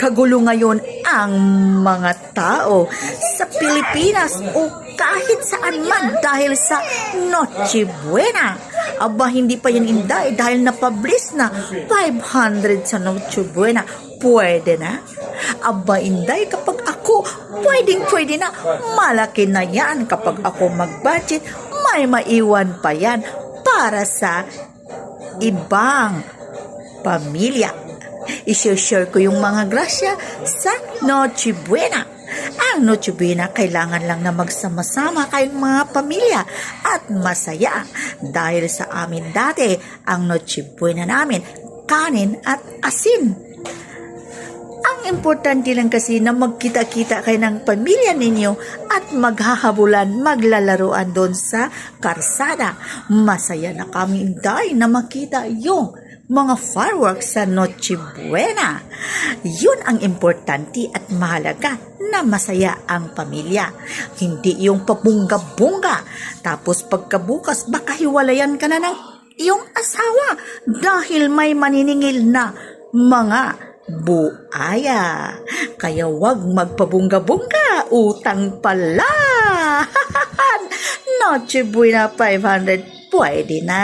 kagulo ngayon ang mga tao sa Pilipinas o kahit saan man dahil sa Noche Buena. Aba, hindi pa yan inday dahil napublish na 500 sa Noche Buena. Pwede na? Aba, inday, kapag ako, pwede na. Malaki na yan. Kapag ako mag-budget, may maiwan pa yan para sa ibang pamilya. I-share ko yung mga grasya sa Noche Buena. Ang Noche Buena, kailangan lang na magsama-sama kayong mga pamilya at masaya. Dahil sa amin dati, ang Noche Buena namin, kanin at asin. Ang importante lang kasi na magkita-kita kayo ng pamilya ninyo at maghahabulan, maglalaruan doon sa karsada. Masaya na kami, inday, na makita yung mga fireworks sa Noche Buena. Yun ang importante at mahalaga, na masaya ang pamilya. Hindi yung pabungga-bunga. Tapos pagkabukas, baka hiwalayan ka na ng iyong asawa dahil may maniningil na mga buaya. Kaya wag magpabungga-bunga, utang pala. Noche Buena 500, pwede na.